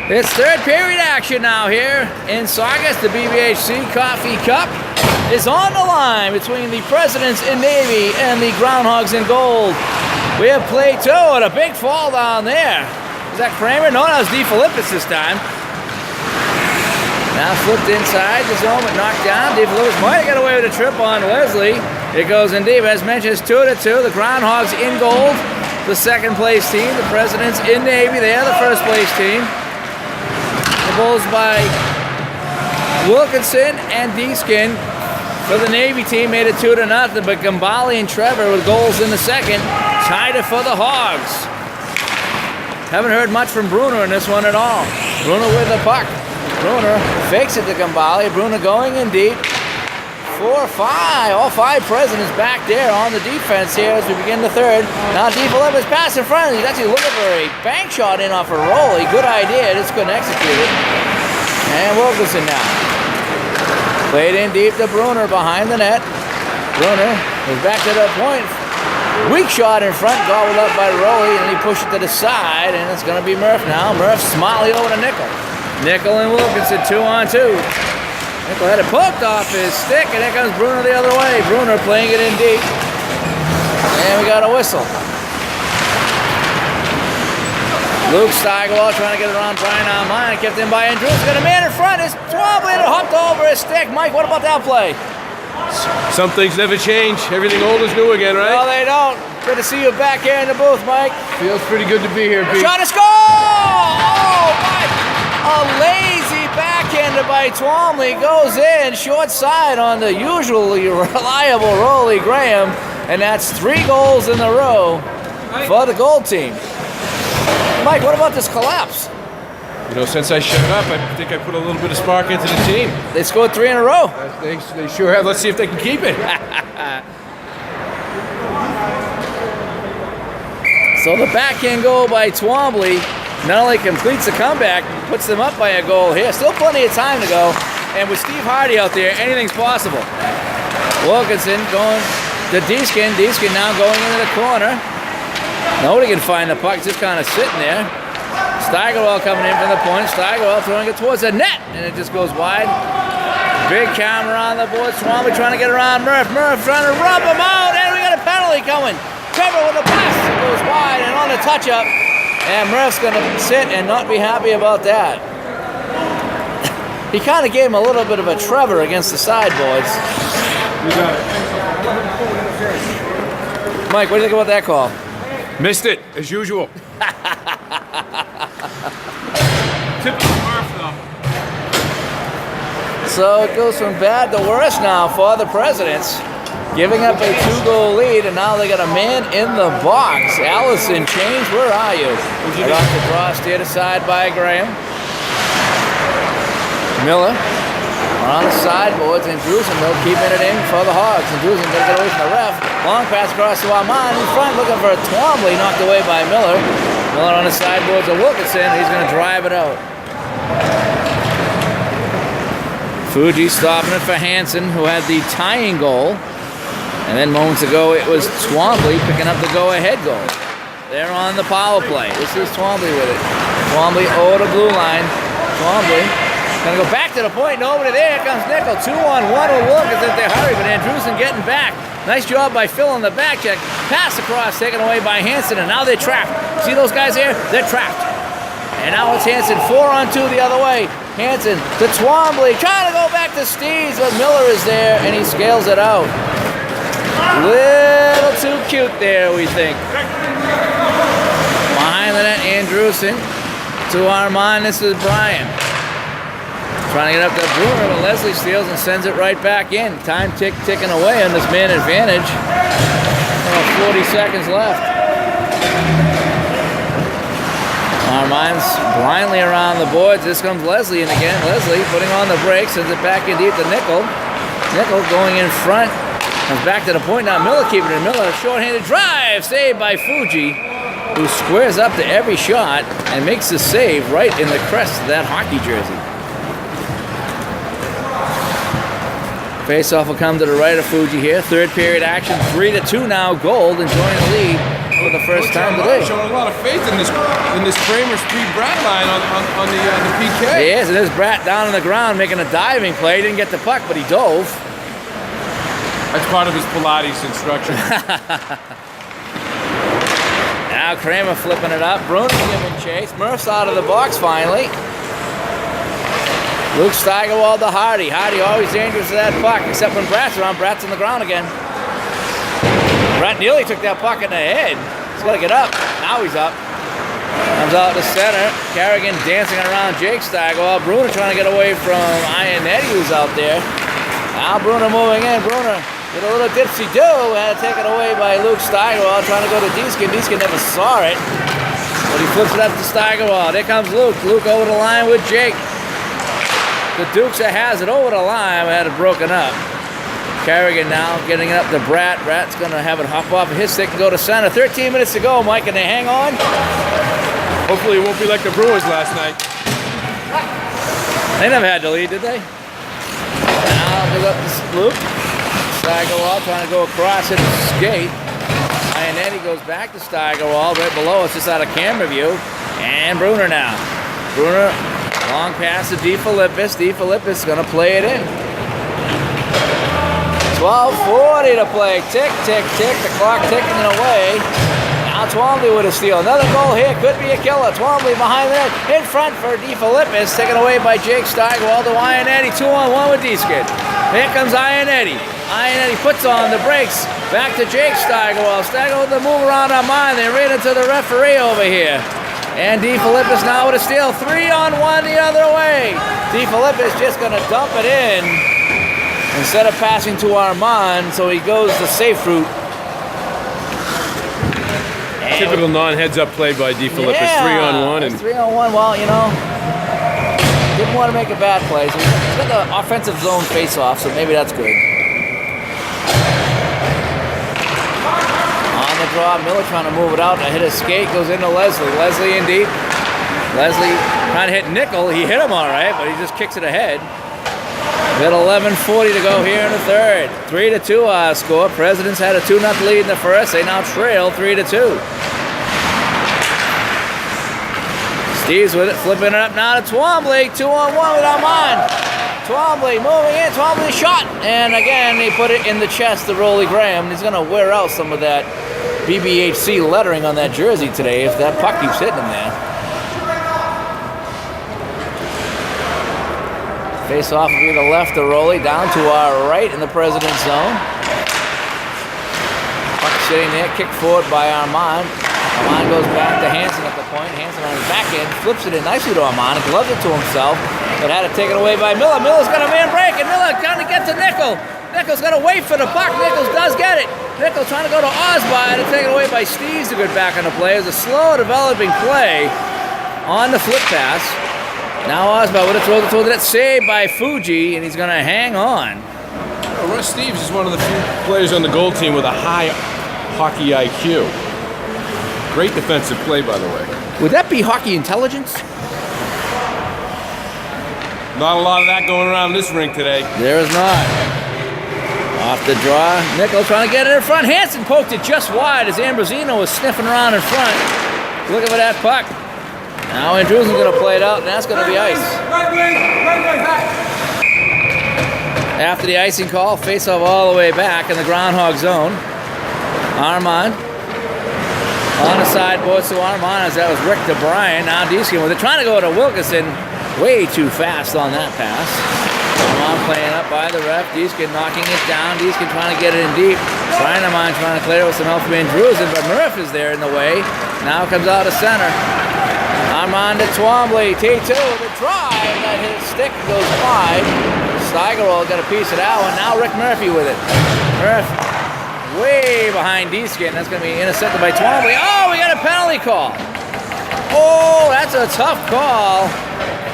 It's third period action now here in Saugus. The BBHC Coffee Cup is on the line between the Presidents in Navy and the Groundhogs in Gold. We have play two and a big fall down there. Is that Kramer? No, that was DeFilippis this time. Now flipped inside the zone but knocked down. DeFilippis might have got away with a trip on Leslie. It goes in deep. As mentioned, it's 2-2. The Groundhogs in Gold, the second place team. The Presidents in Navy, they are the first place team. The Bulls by Wilkinson and Deeskin for the Navy team made it 2-0, but Gambale and Trevor with goals in the second tied it for the Hogs. Haven't heard much from Bruner in this one at all. Bruner with the puck. Bruner fakes it to Gambale. Bruner going in deep. 4-5. All five Presidents back there on the defense here as we begin the third. Now DeFilippis pass in front. He's actually looking for a bank shot in off a rollie. Good idea. Just couldn't execute it. And Wilkinson now. Played in deep to Bruner behind the net. Bruner is back to the point. Weak shot in front, gobbled up by Roley, and he pushed it to the side, and it's going to be Murph now. Murph Smiley over to Nickel. Nickel and Wilkinson 2-on-2. Nickel had it poked off his stick, and there comes Bruner the other way. Bruner playing it in deep. And we got a whistle. Luke Steigerwald trying to get it around Brian Almine. Kept in by Andrews. Got a man in front. It's Twombly that hooked over his stick. Mike, what about that play? Some things never change. Everything old is new again, right? No, they don't. Good to see you back here in the booth, Mike. Feels pretty good to be here, Pete. Shot to score! Oh, Mike! A lazy backhander by Twombly goes in short side on the usually reliable Roley Graham, and that's 3 goals in a row for the Gold team. Mike, what about this collapse? You know, since I showed up, I think I put a little bit of spark into the team. They scored 3 in a row. They sure have. Let's see if they can keep it. So the backhand goal by Twombly not only completes the comeback, puts them up by a goal here. Still plenty of time to go. And with Steve Hardy out there, anything's possible. Wilkinson going to Deeskin. Deeskin now going into the corner. Nobody can find the puck. It's just kind of sitting there. Steigerwald coming in from the point. Steigerwald throwing it towards the net, and it just goes wide. Big camera on the board. Twombly trying to get around Murph. Murph trying to rub him out, and we got a penalty coming. Trevor with a pass. It goes wide, and on the touch-up, and Murph's going to sit and not be happy about that. He kind of gave him a little bit of a Trevor against the sideboards. You got it. Mike, what do you think about that call? Missed it, as usual. Typical Murph, though. So it goes from bad to worse now for the Presidents. Giving up a 2-goal lead, and now they got a man in the box. Allison Change, where are you? Rocked across steered aside by Graham. Miller on the sideboards, and Drusen though keeping it in for the Hogs. And Drusen gonna get away from the ref. Long pass across to Armand in front, looking for a Twombly, knocked away by Miller. Miller on the sideboards of Wilkinson. He's gonna drive it out. Fuji stopping it for Hansen, who had the tying goal. And then moments ago, it was Twombly picking up the go-ahead goal. They're on the power play. This is Twombly with it. Twombly over the blue line. Twombly gonna go back to the point. Nobody there. Here comes Nickel. 2-on-1 with Wilkinson. They hurry, but Andrewsen getting back. Nice job by Phil on the back check. Pass across, taken away by Hansen, and now they're trapped. See those guys here? They're trapped. And now it's Hansen 4-on-2 the other way. Hansen to Twombly. Trying to go back to Steves, but Miller is there, and he scales it out. Little too cute there, we think. Behind the net, Andrewsen to Armand. This is Brian. Trying to get up to Bruner, but Leslie steals and sends it right back in. Time ticking away on this man advantage. 40 seconds left. Armand's blindly around the boards. This comes Leslie in again. Leslie putting on the brakes, sends it back in deep to Nickel. Nickel going in front. Comes back to the point now. Miller keeping it. Miller, short-handed drive, saved by Fuji, who squares up to every shot and makes the save right in the crest of that hockey jersey. Faceoff will come to the right of Fuji here. Third period action, 3-2 now. Gold enjoying the lead for the first time Armand today. showing a lot of faith in this Kramer Speed Brat line on the PK. He is, and there's Brat down on the ground making a diving play. He didn't get the puck, but he dove. That's part of his Pilates instruction. Now Kramer flipping it up. Bruno giving chase. Murph's out of the box finally. Luke Steigerwald to Hardy. Hardy always dangerous to that puck, except when Brat's around. Brat's on the ground again. Brat nearly took that puck in the head. He's got to get up. Now he's up. Comes out to center. Carrigan dancing around Jake Steigerwald. Bruno trying to get away from Ionetti, who's out there. Now Bruno moving in. Bruno with a little dipsy-do. Had to take it away by Luke Steigerwald. Trying to go to Deeskin. Deeskin never saw it. But he flips it up to Steigerwald. Here comes Luke. Luke over the line with Jake. The Dukes has it over the line. We had it broken up. Carrigan now getting it up to Brat. Brat's going to have it hop off of his stick and go to center. 13 minutes to go, Mike. Can they hang on? Hopefully it won't be like the Brewers last night. They never had the lead, did they? Now they got this Luke. Steigerwald trying to go across his skate. Ionetti goes back to Steigerwald. Right below us, just out of camera view. And Bruner now. Bruner, long pass to DeFilippis. DeFilippis going to play it in. 12:40 to play. Tick, tick, tick. The clock ticking away. Now Twombly with a steal. Another goal here. Could be a killer. Twombly behind the net. In front for DeFilippis. Taken away by Jake Steigerwald to Ionetti. 2-on-1 with Deeskin. Here comes Ionetti. Ionetti puts on the brakes. Back to Jake Steigerwald. Steigerwald to move around our mind. They ran into the referee over here. And DeFilippis now with a steal. 3-on-1 the other way. DeFilippis just going to dump it in instead of passing to Armand, so he goes the safe route. And typical non-heads-up play by DeFilippis. Yeah, 3-on-1. And 3-on-1. Well, you know, didn't want to make a bad play. So he's got the offensive zone face-off, so maybe that's good. On the draw, Miller trying to move it out. A hit a skate, goes into Leslie. Leslie in deep. Leslie trying to hit Nickel. He hit him all right, but he just kicks it ahead. We got 11:40 to go here in the third. 3-2 our score. Presidents had a 2-0 lead in the first. They now trail 3-2. Steve's with it, flipping it up now to Twombly. 2-on-1 with Armand. Twombly moving in. Twombly shot. And again, they put it in the chest of Rolly Graham. He's going to wear out some of that BBHC lettering on that jersey today if that puck keeps hitting him there. Face off will be the left to Rolly, down to our right in the President's zone. Puck sitting there, kicked forward by Armand. Armand goes back to Hansen at the point. Hansen on his back end, flips it in nicely to Armand, gloves it to himself, but had it taken away by Miller. Miller's got a man break, and Miller trying to get to Nickel. Nickel's got to wait for the puck. Nichols does get it. Nickel trying to go to Osby, and taken away by Steve's to get back on the play. It was a slow developing play on the flip pass. Now Osby would have thrown the net, saved by Fuji, and he's going to hang on. Russ Steves is one of the few players on the goal team with a high hockey IQ. Great defensive play, by the way. Would that be hockey intelligence? Not a lot of that going around this rink today. There is not. Off the draw. Nickel trying to get it in front. Hansen poked it just wide as Ambrosino was sniffing around in front. Looking for that puck. Now Andrewson's going to play it out, and that's going to be ice. After the icing call, face-off all the way back in the Groundhog zone. Armand on the sideboards to Armand as that was Rick DeBryan. Now Deeskin with it, trying to go to Wilkinson. Way too fast on that pass. Armand playing up by the ref. Deeskin knocking it down. Deeskin trying to get it in deep. Armand trying to clear it with some help from Andrewson, but Murph is there in the way. Now comes out of center. Armand to Twombly, T2 with a drive. That hit his stick, goes wide. Steigerwald got a piece of that one. Now Rick Murphy with it. Murphy way behind Deeskin. That's going to be intercepted by Twombly. Oh, we got a penalty call. Oh, that's a tough call.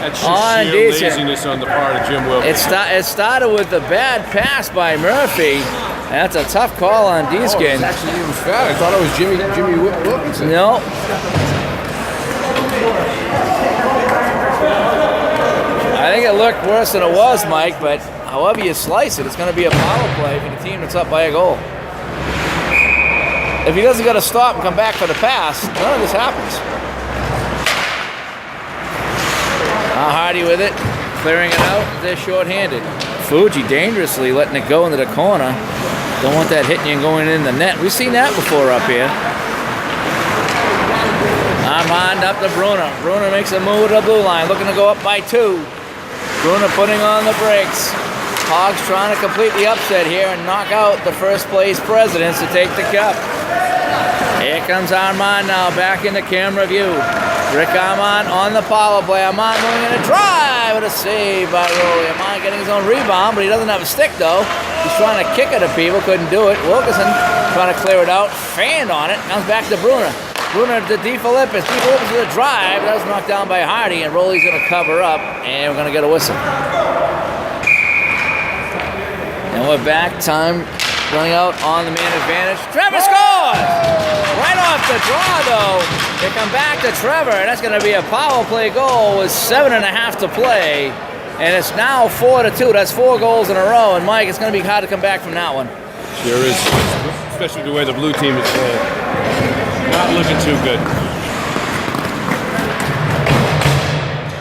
That's just sheer laziness on the part of Jim Wilkins. It started with a bad pass by Murphy. That's a tough call on Deeskin. Oh, actually, it was bad. I thought it was Jimmy Wilkinson. No. I think it looked worse than it was, Mike, but however you slice it, it's going to be a power play for the team that's up by a goal. if he doesn't got to stop and come back for the pass, none of this happens. Hardy with it, clearing it out. They're short-handed. Fuji dangerously letting it go into the corner. Don't want that hitting you and going in the net. We've seen that before up here. Armand up to Bruner. Bruner makes a move to the blue line, looking to go up by 2. Bruner putting on the brakes. Hogs trying to complete the upset here and knock out the first place Presidents to take the cup. Here comes Armand now, back in the camera view. Rick Armand on the power play. Armand moving in a drive with a save by Roley. Armand getting his own rebound, but he doesn't have a stick though. He's trying to kick it at people, couldn't do it. Wilkinson trying to clear it out, fanned on it, comes back to Bruner. Bruner to DeFilippis. DeFilippis with a drive. That was knocked down by Hardy, and Roley's going to cover up, and we're going to get a whistle. And we're back. Time running out on the man advantage. Trevor scores! Right off the draw, though. They come back to Trevor, and that's going to be a power play goal with 7.5 to play. And it's now 4-2. That's 4 goals in a row. And, Mike, it's going to be hard to come back from that one. Sure is, especially the way the blue team is playing. Not looking too good.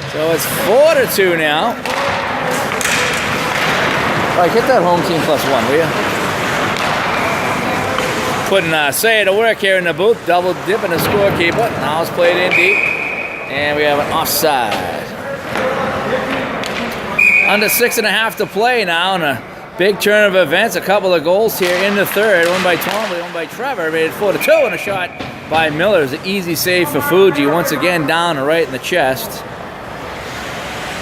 So it's 4-2 now. All right, get that home team +1, will you? Putting Say to work here in the booth, double dipping the scorekeeper. Now it's played in deep, and we have an offside. Under 6.5 to play now, and a big turn of events. A couple of goals here in the third. One by Twombly, one by Trevor. Made it 4-2, and a shot by Miller. It's an easy save for Fuji. Once again, down and right in the chest.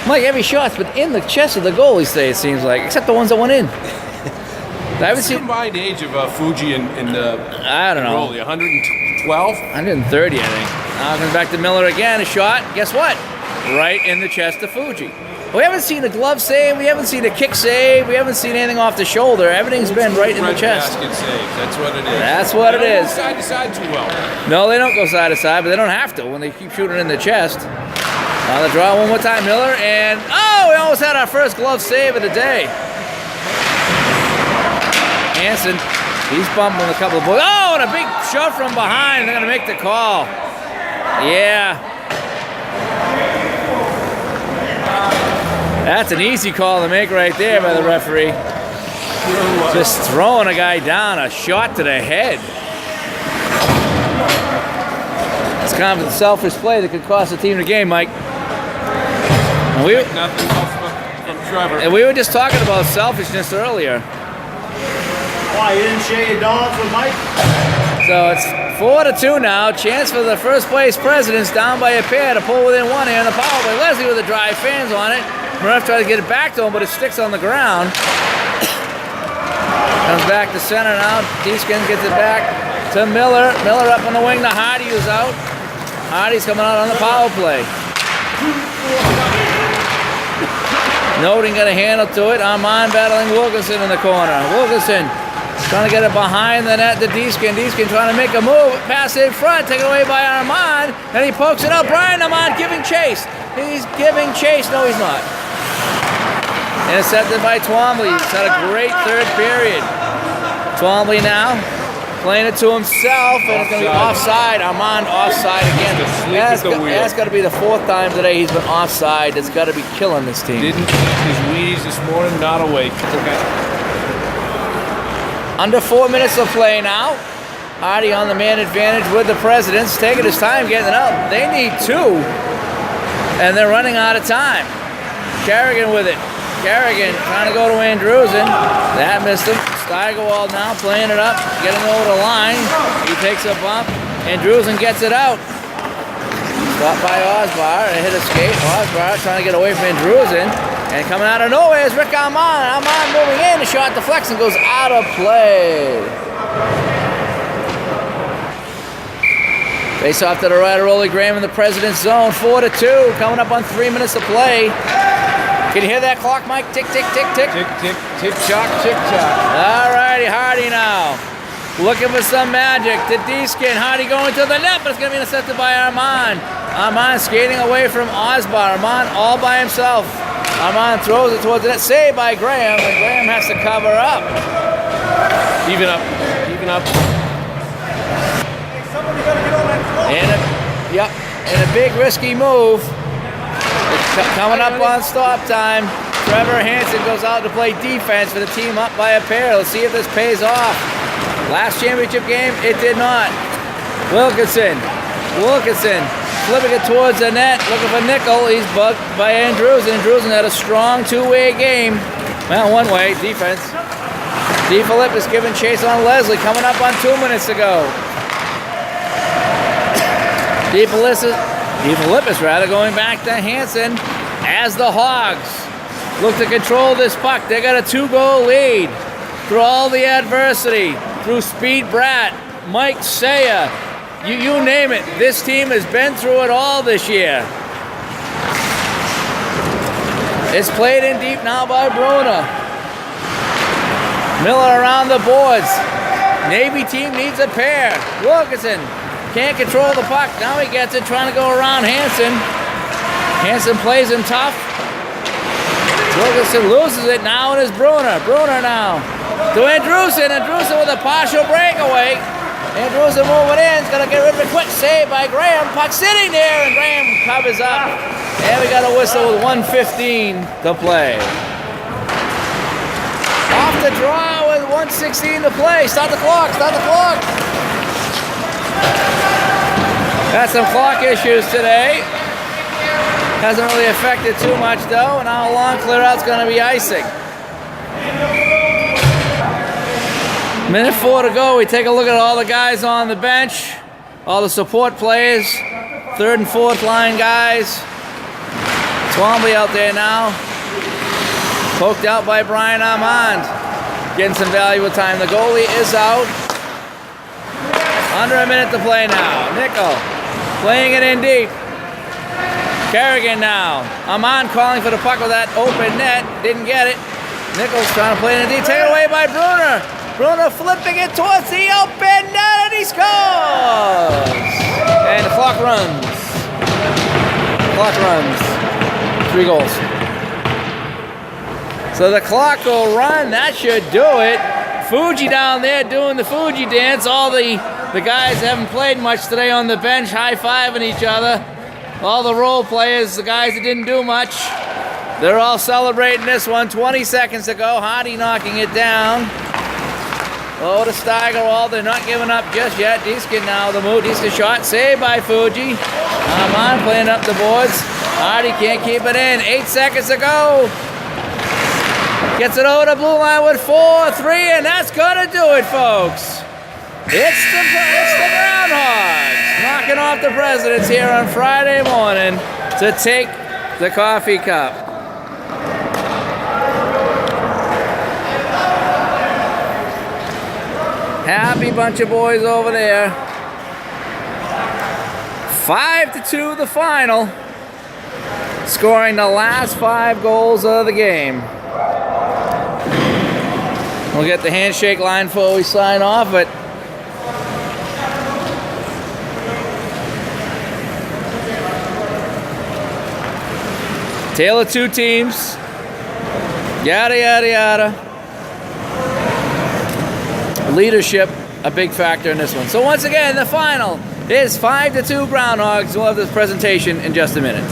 Mike, every shot's been in the chest of the goalie, say it seems like, except the ones that went in. I haven't seen combined age of Fuji and I don't know. Roley, 112? 130, I think. Now comes back to Miller again, a shot. Guess what? Right in the chest of Fuji. We haven't seen a glove save. We haven't seen a kick save. We haven't seen anything off the shoulder. Everything's been right in the chest. Basket save. That's what it is. That's what it is. Side to side too well. No, they don't go side to side, but they don't have to when they keep shooting in the chest. On the draw one more time, Miller, and oh, we almost had our first glove save of the day. Hansen, he's bumping a couple of boys. Oh, and a big shove from behind. They're going to make the call. Yeah. That's an easy call to make right there by the referee. Just throwing a guy down, a shot to the head. It's kind of a selfish play that could cost the team the game, Mike. And Nothing else from Trevor. and we were just talking about selfishness earlier. Why, you didn't share your dogs with Mike? So it's 4-2 now. Chance for the first place Presidents down by a pair to pull within 1 here on the power play. Leslie with the drive, fans on it. Murph tried to get it back to him, but it sticks on the ground. Comes back to center now. Deeskins gets it back to Miller. Miller up on the wing to Hardy, who's out. Hardy's coming out on the power play. Noting got a handle to it. Armand battling Wilkinson in the corner. Wilkinson trying to get it behind the net to Deeskin. Deeskin trying to make a move. Pass in front. Taken away by Armand. And he pokes it up. Brian Armand giving chase. He's giving chase. No, he's not. Intercepted by Twombly. He's had a great third period. Twombly now playing it to himself, and it's going to be offside. Armand offside again. That's got to be the 4th time today he's been offside. It's got to be killing this team. Didn't eat his Wheaties this morning, not awake. Under 4 minutes of play now. Hardy on the man advantage with the Presidents. Taking his time getting it up. They need 2, and they're running out of time. Carrigan with it. Carrigan trying to go to Andrewsen. That missed him. Steigerwald now playing it up, getting over the line. He takes a bump. Andrewsen gets it out. Stopped by Osbar. A hit escape. Osbar trying to get away from Andrewsen. And coming out of nowhere is Rick Armand. Armand moving in. The shot deflects and goes out of play. Face off to the right of Rolly Graham in the President's zone. 4-2. Coming up on 3 minutes of play. Can you hear that clock, Mike? Tick, tick, tick, tick. Tick, tick, tick, tock, tick, tock. All righty, Hardy now. Looking for some magic. To Deeskin. Hardy going to the net, but it's going to be intercepted by Armand. Armand skating away from Osbar. Armand all by himself. Armand throws it towards the net. Saved by Graham, and Graham has to cover up. Even up. Even up. And a big risky move. Coming up on stop time. Trevor Hansen goes out to play defense for the team up by a pair. Let's see if this pays off. Last championship game, it did not. Wilkinson flipping it towards the net, looking for Nickel. He's bugged by Andrewsen. Andrewsen had a strong two-way game. Well, one way, defense. DeFilippis giving chase on Leslie, coming up on 2 minutes to go. DeFilippis rather going back to Hansen as the Hogs look to control this puck. They got a 2-goal lead through all the adversity, through Speed Bratt, Mike Sayer, you name it. This team has been through it all this year. It's played in deep now by Bruner. Miller around the boards. Navy team needs a pair. Wilkinson can't control the puck. Now he gets it, trying to go around Hansen. Hansen plays him tough. Wilkinson loses it now, and it's Bruner. Bruner now to Andrewsen. Andrewsen with a partial breakaway. Andrewsen moving in. He's going to get rid of a quick save by Graham. Puck sitting there, and Graham covers up. And we got a whistle with 1:15 to play. Off the draw with 1:16 to play. Start the clock. Got some clock issues today. Hasn't really affected too much though. Now a long clear out's going to be icing. Minute 4 to go. We take a look at all the guys on the bench, all the support players, third and fourth line guys. Twombly out there now. Poked out by Brian Armand. Getting some valuable time. The goalie is out. Under a minute to play now. Nickel playing it in deep. Kerrigan now. Armand calling for the puck with that open net. Didn't get it. Nickel's trying to play it in deep. Taken away by Bruner. Bruner flipping it towards the open net, and he scores! And the clock runs. 3 goals. So the clock will run. That should do it. Fuji down there doing the Fuji dance. All the guys haven't played much today on the bench, high-fiving each other. All the role players, the guys that didn't do much, they're all celebrating this one. 20 seconds to go. Hardy knocking it down. Oh, to Steigerwald. They're not giving up just yet. Deeskin now the move. Deeskin shot. Saved by Fuji. Armand playing up the boards. Hardy can't keep it in. 8 seconds to go. Gets it over the blue line with 4-3, and that's going to do it, folks. It's the Groundhogs knocking off the Presidents here on Friday morning to take the coffee cup. Happy bunch of boys over there. 5-2 the final. Scoring the last 5 goals of the game. We'll get the handshake line before we sign off, but tale of 2 teams. Yada, yada, yada. Leadership, a big factor in this one. So once again, the final is 5-2 Groundhogs. We'll have this presentation in just a minute.